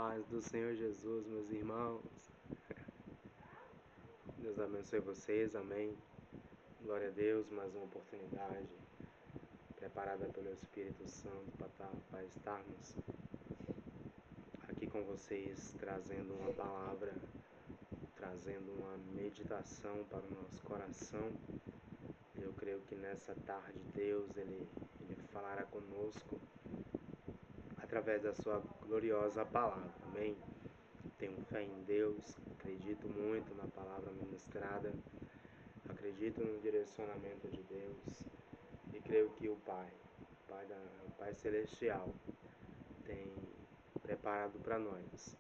Paz do Senhor Jesus, meus irmãos. Deus abençoe vocês, amém. Glória a Deus, mais uma oportunidade preparada pelo Espírito Santo para estarmos aqui com vocês, trazendo uma palavra, trazendo uma meditação para o nosso coração. Eu creio que nessa tarde Deus, Ele falará conosco através da sua gloriosa palavra, amém. Tenho fé em Deus, acredito muito na palavra ministrada, acredito no direcionamento de Deus e creio que o Pai Celestial tem preparado para nós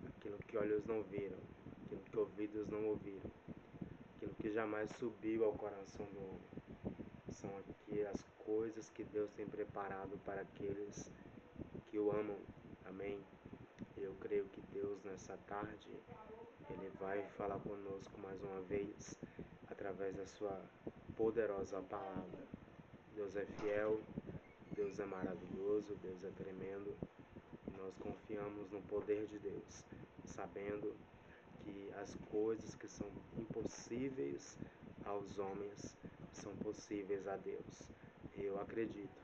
aquilo que olhos não viram, aquilo que ouvidos não ouviram, aquilo que jamais subiu ao coração do homem. São aqui as coisas que Deus tem preparado para aqueles que o amam, amém. Eu creio que Deus nessa tarde, Ele vai falar conosco mais uma vez, através da sua poderosa palavra. Deus é fiel, Deus é maravilhoso, Deus é tremendo. Nós confiamos no poder de Deus, sabendo que as coisas que são impossíveis aos homens são possíveis a Deus. Eu acredito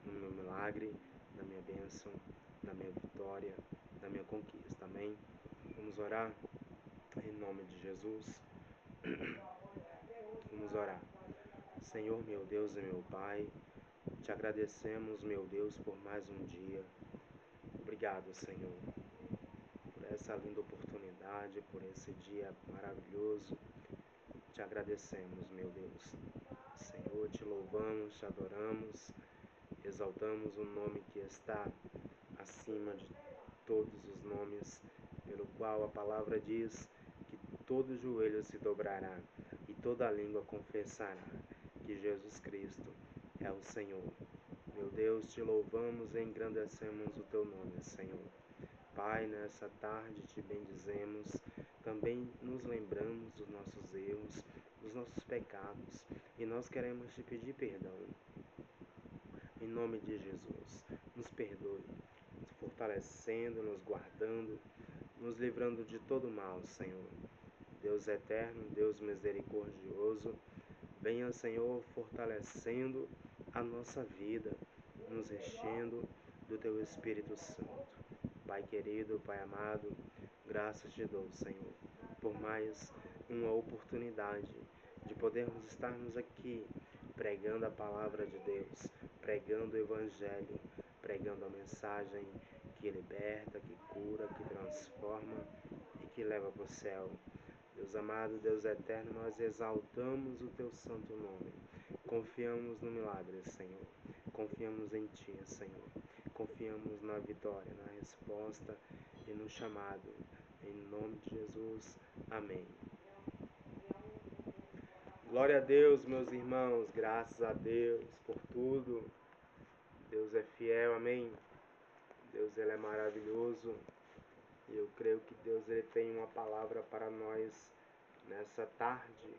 no meu milagre, na minha bênção, na minha vitória, na minha conquista, amém? Vamos orar em nome de Jesus. Vamos orar. Senhor, meu Deus e meu Pai, te agradecemos, meu Deus, por mais um dia. Obrigado, Senhor, por essa linda oportunidade, por esse dia maravilhoso. Te agradecemos, meu Deus. Senhor, te louvamos, te adoramos, exaltamos o nome que está acima de todos os nomes, pelo qual a palavra diz que todo joelho se dobrará e toda língua confessará que Jesus Cristo é o Senhor. Meu Deus, te louvamos e engrandecemos o teu nome, Senhor. Pai, nessa tarde te bendizemos, também nos lembramos dos nossos erros, dos nossos pecados, e nós queremos te pedir perdão. Em nome de Jesus, nos perdoe, nos fortalecendo, nos guardando, nos livrando de todo mal, Senhor. Deus eterno, Deus misericordioso, venha, Senhor, fortalecendo a nossa vida, nos enchendo do teu Espírito Santo. Pai querido, Pai amado, graças te dou, Senhor, por mais uma oportunidade de podermos estarmos aqui pregando a palavra de Deus, pregando o Evangelho, pregando a mensagem que liberta, que cura, que transforma e que leva para o céu. Deus amado, Deus eterno, nós exaltamos o teu santo nome. Confiamos no milagre, Senhor. Confiamos em ti, Senhor. Confiamos na vitória, na resposta e no chamado. Em nome de Jesus. Amém. Glória a Deus, meus irmãos. Graças a Deus por tudo. Deus é fiel, amém. Deus, Ele é maravilhoso. E eu creio que Deus, Ele tem uma palavra para nós nessa tarde.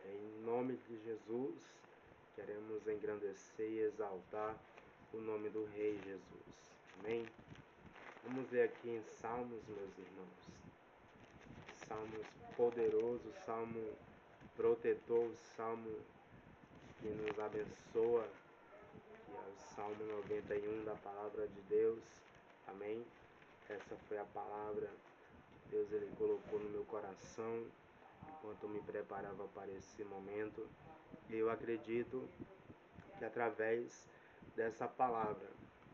Em nome de Jesus, queremos engrandecer e exaltar o nome do Rei Jesus. Amém? Vamos ler aqui em Salmos, meus irmãos. Salmos poderoso, Salmo protetor, Salmo que nos abençoa, que é o Salmo 91 da palavra de Deus. Amém? Essa foi a palavra que Deus Ele colocou no meu coração enquanto eu me preparava para esse momento. E eu acredito que através dessa palavra,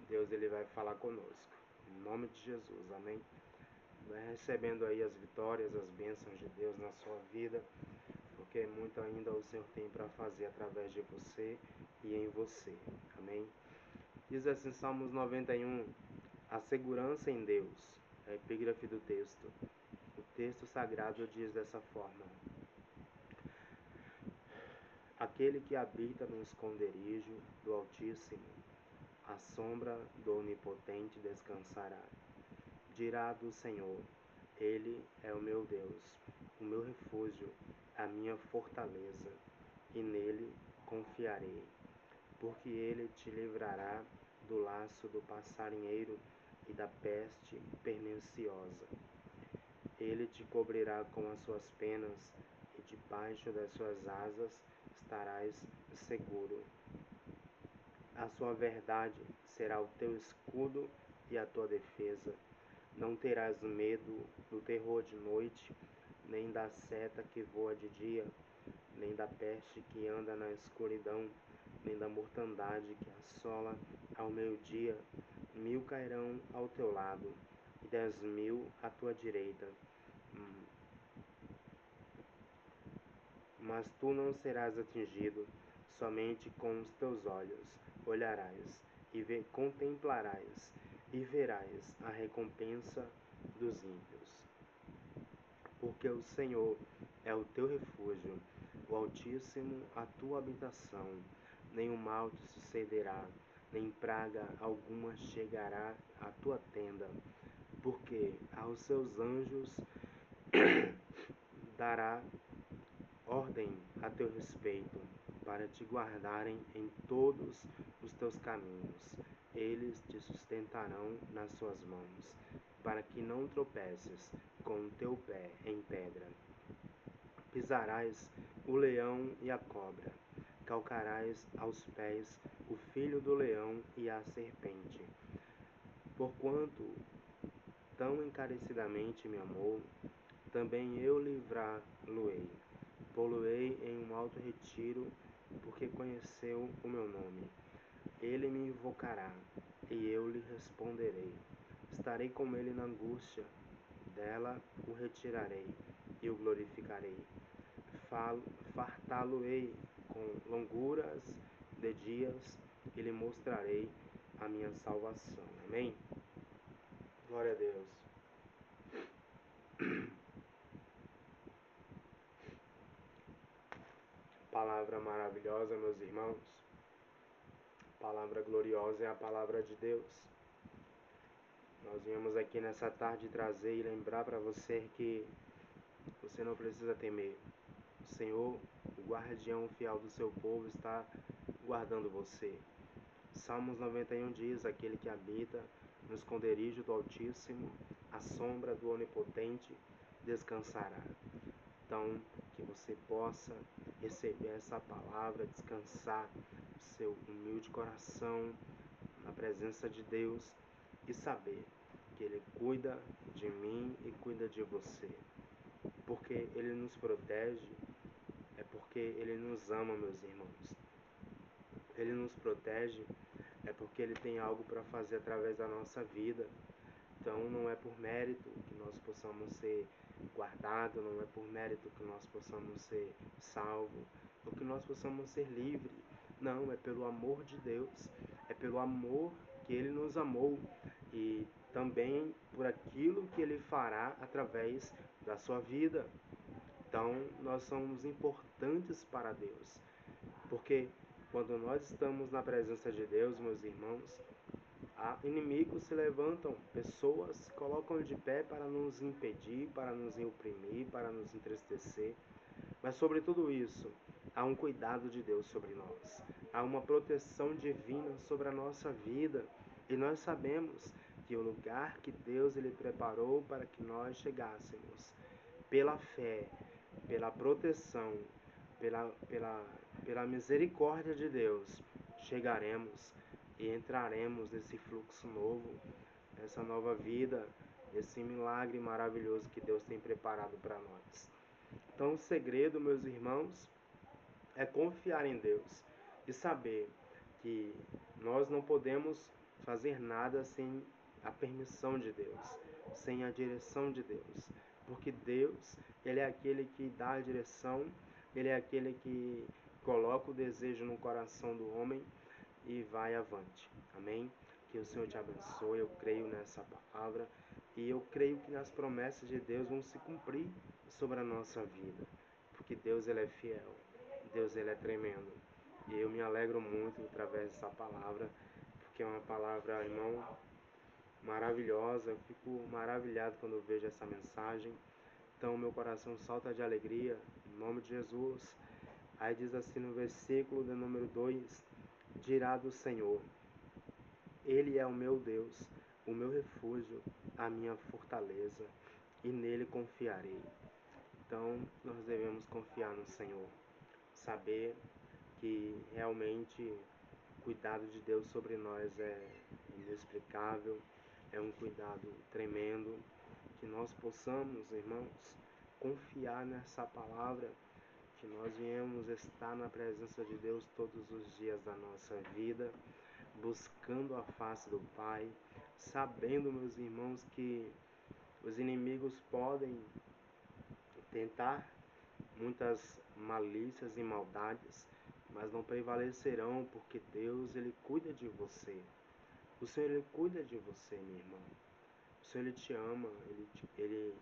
Deus Ele vai falar conosco. Em nome de Jesus, amém? Vai recebendo aí as vitórias, as bênçãos de Deus na sua vida, porque muito ainda o Senhor tem para fazer através de você e em você, amém? Diz assim, Salmos 91, a segurança em Deus, a epígrafe do texto. O texto sagrado diz dessa forma: aquele que habita no esconderijo do Altíssimo, à sombra do Onipotente descansará. Dirá do Senhor, Ele é o meu Deus, o meu refúgio, a minha fortaleza, e nele confiarei. Porque Ele te livrará do laço do passarinheiro e da peste perniciosa. Ele te cobrirá com as suas penas, e debaixo das suas asas estarás seguro. A sua verdade será o teu escudo e a tua defesa. Não terás medo do terror de noite, nem da seta que voa de dia, nem da peste que anda na escuridão, nem da mortandade que assola ao meio-dia. 1000 cairão ao teu lado, e 10.000 à tua direita, mas tu não serás atingido. Somente com os teus olhos olharás e contemplarás e verás a recompensa dos ímpios. Porque o Senhor é o teu refúgio, o Altíssimo a tua habitação. Nenhum mal te sucederá, nem praga alguma chegará à tua tenda, porque aos seus anjos dará ordem a teu respeito, para te guardarem em todos os teus caminhos. Eles te sustentarão nas suas mãos, para que não tropeces com o teu pé em pedra. Pisarás o leão e a cobra, calcarás aos pés o filho do leão e a serpente. Porquanto tão encarecidamente me amou, também eu livrá-lo-ei. Pô-lo-ei em um alto retiro, porque conheceu o meu nome. Ele me invocará, e eu lhe responderei. Estarei com ele na angústia, dela o retirarei e o glorificarei. Fartá-lo-ei com longuras de dias, e lhe mostrarei a minha salvação. Amém? Glória a Deus. Palavra maravilhosa, meus irmãos. Palavra gloriosa é a palavra de Deus. Nós viemos aqui nessa tarde trazer e lembrar para você que você não precisa temer. O Senhor, o guardião fiel do seu povo, está guardando você. Salmos 91 diz: aquele que habita no esconderijo do Altíssimo, à sombra do Onipotente, descansará. Então, que você possa receber essa palavra, descansar o seu humilde coração na presença de Deus e saber que Ele cuida de mim e cuida de você. Porque Ele nos protege, é porque Ele nos ama, meus irmãos. Ele nos protege, é porque Ele tem algo para fazer através da nossa vida. Então não é por mérito que nós possamos ser guardados, não é por mérito que nós possamos ser salvos, ou que nós possamos ser livres. Não, é pelo amor de Deus, é pelo amor que Ele nos amou e também por aquilo que Ele fará através da sua vida. Então nós somos importantes para Deus, porque quando nós estamos na presença de Deus, meus irmãos, inimigos se levantam, pessoas se colocam de pé para nos impedir, para nos oprimir, para nos entristecer. Mas sobre tudo isso, há um cuidado de Deus sobre nós. Há uma proteção divina sobre a nossa vida. E nós sabemos que o lugar que Deus ele preparou para que nós chegássemos, pela fé, pela proteção, pela misericórdia de Deus, chegaremos e entraremos nesse fluxo novo, nessa nova vida, nesse milagre maravilhoso que Deus tem preparado para nós. Então o segredo, meus irmãos, é confiar em Deus e saber que nós não podemos fazer nada sem a permissão de Deus, sem a direção de Deus, porque Deus, Ele é aquele que dá a direção, Ele é aquele que coloca o desejo no coração do homem e vai avante. Amém? Que o Senhor te abençoe. Eu creio nessa palavra e eu creio que as promessas de Deus vão se cumprir sobre a nossa vida, porque Deus ele é fiel, Deus ele é tremendo. E eu me alegro muito através dessa palavra, porque é uma palavra, irmão, maravilhosa. Eu fico maravilhado quando eu vejo essa mensagem. Então meu coração salta de alegria, em nome de Jesus. Aí diz assim no versículo de número 2, dirá do Senhor: Ele é o meu Deus, o meu refúgio, a minha fortaleza, e nele confiarei. Então, nós devemos confiar no Senhor, saber que realmente o cuidado de Deus sobre nós é inexplicável, é um cuidado tremendo, que nós possamos, irmãos, confiar nessa palavra, que nós viemos estar na presença de Deus todos os dias da nossa vida, buscando a face do Pai, sabendo, meus irmãos, que os inimigos podem tentar muitas malícias e maldades, mas não prevalecerão, porque Deus, Ele cuida de você. O Senhor, Ele cuida de você, meu irmão. O Senhor, Ele te ama, Ele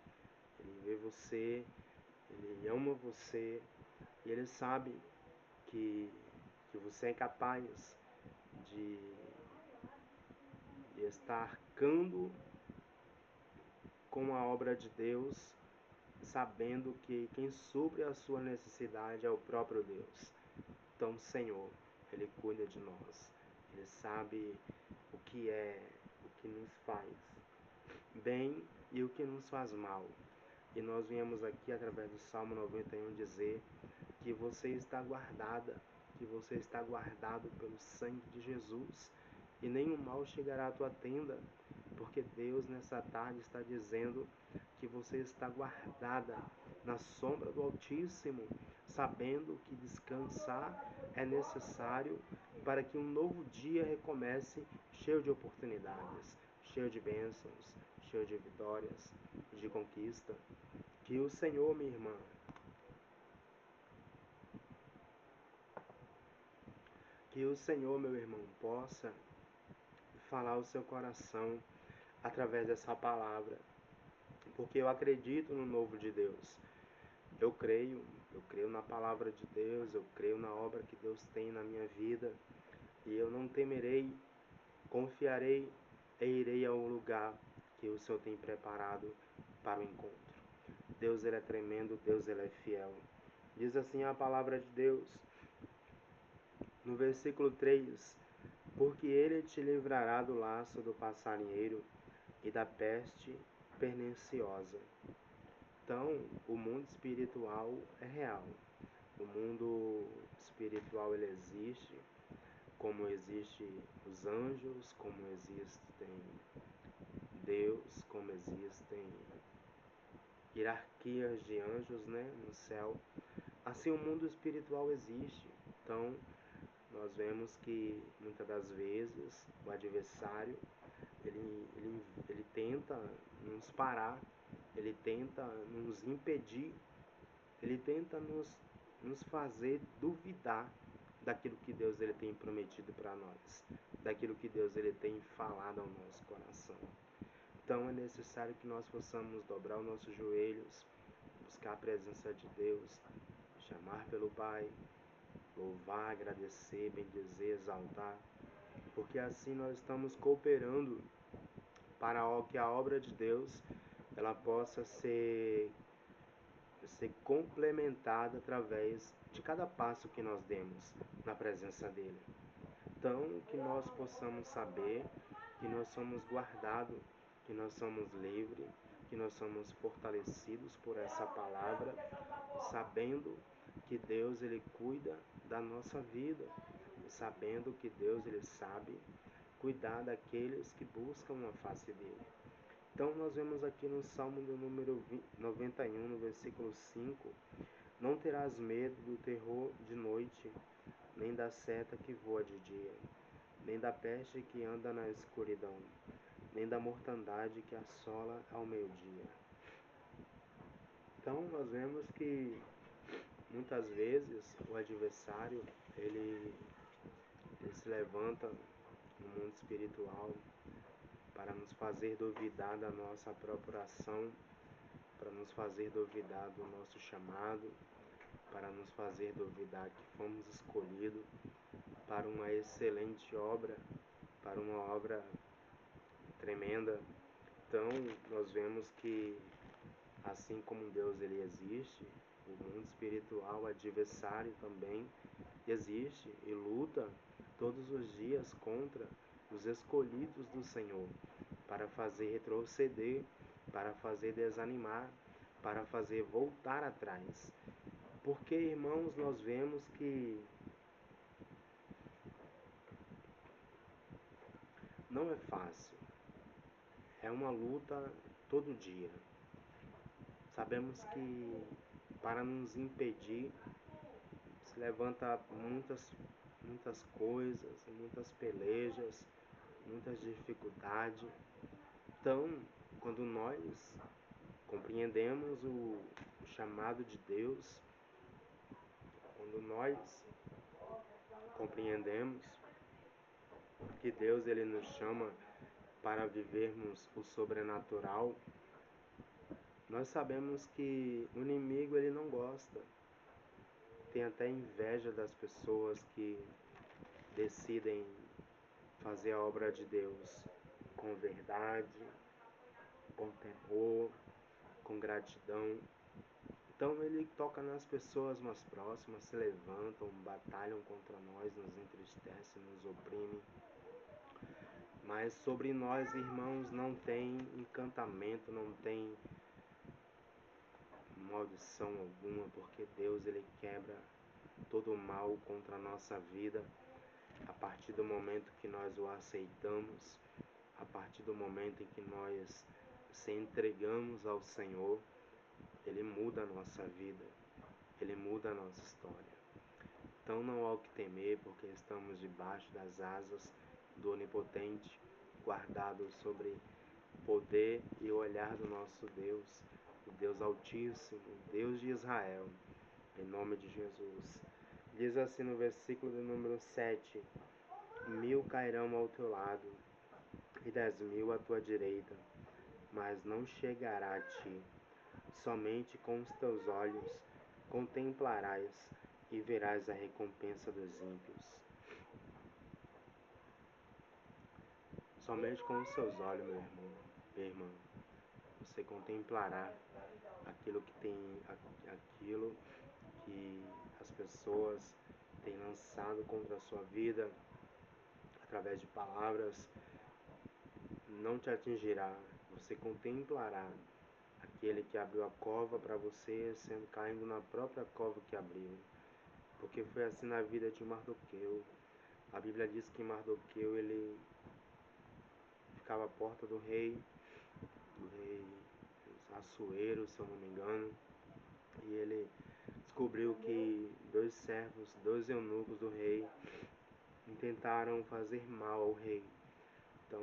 vê você, Ele ama você, e Ele sabe que, que você é capaz de, de estar arcando com a obra de Deus, sabendo que quem supre a sua necessidade é o próprio Deus. Então, o Senhor, Ele cuida de nós. Ele sabe o que nos faz bem e o que nos faz mal. E nós viemos aqui, através do Salmo 91, dizer que você está guardada, que você está guardado pelo sangue de Jesus, e nenhum mal chegará à tua tenda, porque Deus nessa tarde está dizendo que você está guardada na sombra do Altíssimo, sabendo que descansar é necessário para que um novo dia recomece cheio de oportunidades, cheio de bênçãos, cheio de vitórias, de conquista. Que o Senhor, minha irmã, que o Senhor, meu irmão, possa falar ao seu coração através dessa palavra, porque eu acredito no novo de Deus. Eu creio na palavra de Deus, eu creio na obra que Deus tem na minha vida, e eu não temerei, confiarei e irei ao lugar que o Senhor tem preparado para o encontro. Deus, Ele é tremendo, Deus, Ele é fiel. Diz assim a palavra de Deus, no versículo 3, porque Ele te livrará do laço do passarinheiro e da peste perniciosa. Então, o mundo espiritual é real. O mundo espiritual, ele existe, como existem os anjos, como existem Deus, como existem hierarquias de anjos, né, no céu. Assim o mundo espiritual existe. Então, nós vemos que muitas das vezes o adversário ele tenta nos parar, ele tenta nos impedir, ele tenta nos fazer duvidar daquilo que Deus ele tem prometido para nós, daquilo que Deus ele tem falado ao nosso coração. Então é necessário que nós possamos dobrar os nossos joelhos, buscar a presença de Deus, chamar pelo Pai, louvar, agradecer, bendizer, exaltar, porque assim nós estamos cooperando para que a obra de Deus ela possa ser complementada através de cada passo que nós demos na presença dele. Então, que nós possamos saber que nós somos guardados, que nós somos livres, que nós somos fortalecidos por essa palavra, sabendo que Deus ele cuida da nossa vida, sabendo que Deus ele sabe cuidar daqueles que buscam a face dele. Então nós vemos aqui no Salmo do número 91, no versículo 5, não terás medo do terror de noite, nem da seta que voa de dia, nem da peste que anda na escuridão, nem da mortandade que assola ao meio-dia. Então nós vemos que muitas vezes o adversário ele se levanta no mundo espiritual para nos fazer duvidar da nossa própria ação, para nos fazer duvidar do nosso chamado, para nos fazer duvidar que fomos escolhidos para uma excelente obra, para uma obra tremenda. Então, nós vemos que assim como Deus ele existe, o mundo espiritual, o adversário também existe e luta todos os dias contra os escolhidos do Senhor. para fazer retroceder, para fazer desanimar, para fazer voltar atrás. Porque, irmãos, nós vemos que não é fácil. É uma luta todo dia. Sabemos que para nos impedir se levanta muitas coisas, muitas pelejas, muitas dificuldades. Então, quando nós compreendemos o chamado de Deus, quando nós compreendemos que Deus ele nos chama para vivermos o sobrenatural, nós sabemos que o inimigo ele não gosta. Tem até inveja das pessoas que decidem fazer a obra de Deus com verdade, com temor, com gratidão. Então ele toca nas pessoas mais próximas, se levantam, batalham contra nós, nos entristecem, nos oprimem. Mas sobre nós, irmãos, não tem encantamento, não tem maldição alguma, porque Deus ele quebra todo o mal contra a nossa vida a partir do momento que nós o aceitamos, a partir do momento em que nós se entregamos ao Senhor. Ele muda a nossa vida, ele muda a nossa história. Então não há o que temer, porque estamos debaixo das asas do Onipotente, guardados sobre o poder e o olhar do nosso Deus, o Deus Altíssimo, o Deus de Israel, em nome de Jesus. Diz assim no versículo de número 7, 1000 cairão ao teu lado e 10.000 à tua direita, mas não chegará a ti. Somente com os teus olhos contemplarás e verás a recompensa dos ímpios. Somente com os seus olhos, meu irmão, minha irmã, você contemplará aquilo que as pessoas têm lançado contra a sua vida através de palavras. Não te atingirá. Você contemplará aquele que abriu a cova para você, sendo caindo na própria cova que abriu. Porque foi assim na vida de Mardoqueu. A Bíblia diz que Mardoqueu ele ficava à porta do rei Assuero, se eu não me engano, e ele descobriu que dois servos, dois eunucos do rei, tentaram fazer mal ao rei. Então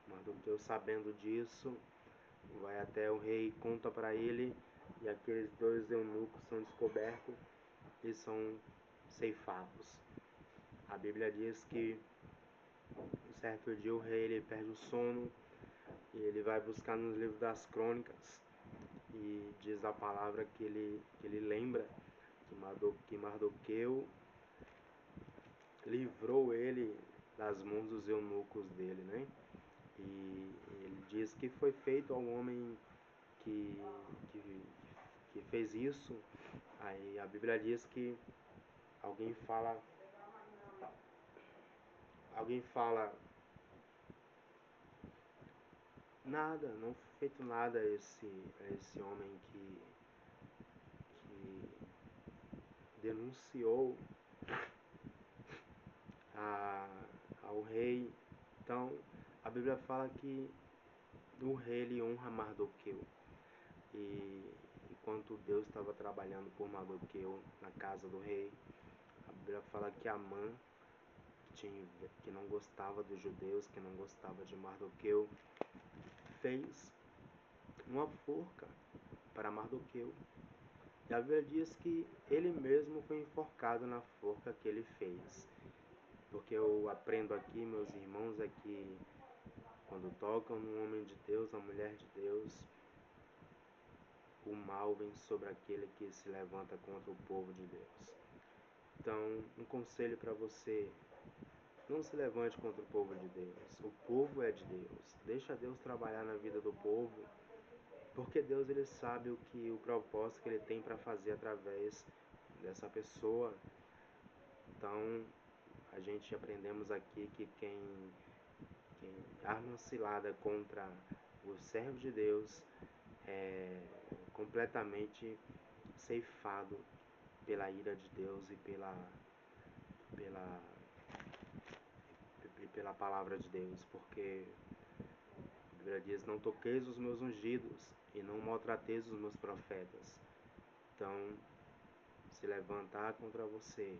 Mardoqueu, sabendo disso, vai até o rei, conta para ele, e aqueles dois eunucos são descobertos e são ceifados. A Bíblia diz que um certo dia o rei ele perde o sono e ele vai buscar nos livros das crônicas e diz a palavra que ele lembra que Mardoqueu livrou ele das mãos dos eunucos dele, né? E ele diz que foi feito ao homem que, que, que fez isso. Aí a Bíblia diz que alguém fala, nada, não foi feito nada a esse homem que denunciou ao rei. Então a Bíblia fala que o rei ele honra Mardoqueu. E enquanto Deus estava trabalhando por Mardoqueu na casa do rei, a Bíblia fala que Amã, que não gostava dos judeus, que não gostava de Mardoqueu, fez uma forca para Mardoqueu. E a Bíblia diz que ele mesmo foi enforcado na forca que ele fez. Porque eu aprendo aqui, meus irmãos, é que quando tocam no homem de Deus, na mulher de Deus, o mal vem sobre aquele que se levanta contra o povo de Deus. Então, um conselho para você: não se levante contra o povo de Deus. O povo é de Deus. Deixa Deus trabalhar na vida do povo, porque Deus ele sabe o propósito que ele tem para fazer através dessa pessoa. Então, a gente aprendemos aqui que quem arma cilada contra o servo de Deus é completamente ceifado pela ira de Deus pela, pela palavra de Deus, porque a Bíblia diz: não toqueis os meus ungidos e não maltrateis os meus profetas. Então, se levantar contra você,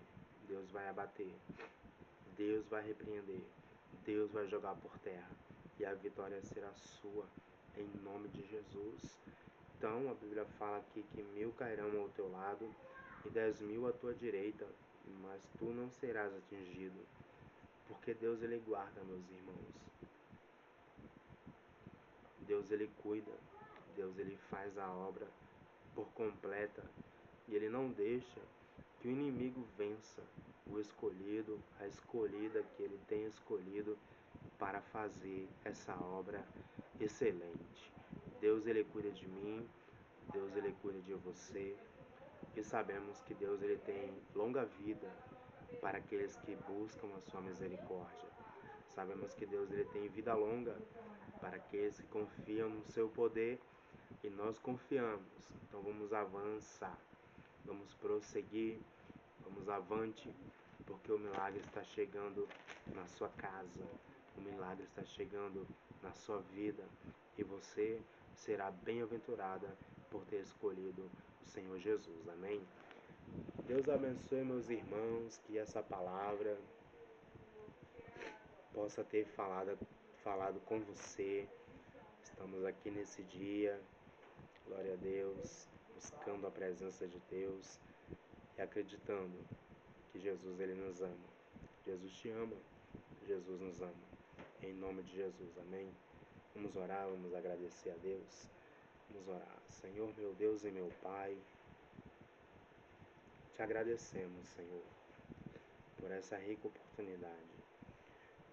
Deus vai abater, Deus vai repreender, Deus vai jogar por terra, e a vitória será sua, em nome de Jesus. Então, a Bíblia fala aqui que 1000 cairão ao teu lado e 10.000 à tua direita, mas tu não serás atingido, porque Deus, Ele guarda, meus irmãos. Deus, Ele cuida, Deus, Ele faz a obra por completa, e Ele não deixa que o inimigo vença o escolhido, a escolhida que Ele tem escolhido para fazer essa obra excelente. Deus, Ele cuida de mim, Deus, Ele cuida de você, e sabemos que Deus, Ele tem longa vida para aqueles que buscam a sua misericórdia. Sabemos que Deus, Ele tem vida longa para aqueles que confiam no seu poder, e nós confiamos. Então vamos avançar, vamos prosseguir, vamos avante, porque o milagre está chegando na sua casa, o milagre está chegando na sua vida, e você será bem-aventurada por ter escolhido o Senhor Jesus. Amém? Deus abençoe, meus irmãos, que essa palavra possa ter falado com você. Estamos aqui nesse dia, glória a Deus, buscando a presença de Deus e acreditando que Jesus, Ele nos ama. Jesus te ama, Jesus nos ama. Em nome de Jesus, amém? Vamos orar, vamos agradecer a Deus. Vamos orar. Senhor, meu Deus e meu Pai, te agradecemos, Senhor, por essa rica oportunidade.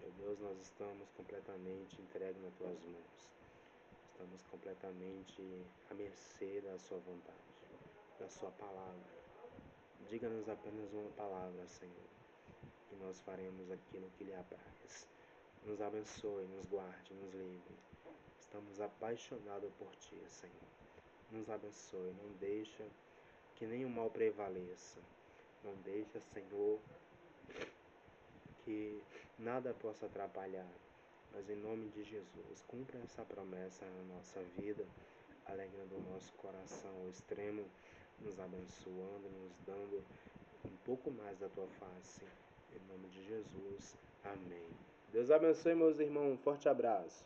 Meu Deus, nós estamos completamente entregues nas tuas mãos. Estamos completamente à mercê da sua vontade, da sua palavra. Diga-nos apenas uma palavra, Senhor, e nós faremos aquilo que lhe apraz. Nos abençoe, nos guarde, nos livre. Estamos apaixonados por Ti, Senhor. Nos abençoe, não deixa que nenhum mal prevaleça. Não deixa, Senhor, que nada possa atrapalhar. Mas em nome de Jesus, cumpra essa promessa na nossa vida, alegrando o nosso coração ao extremo, nos abençoando, nos dando um pouco mais da Tua face. Em nome de Jesus, amém. Deus abençoe, meus irmãos. Um forte abraço.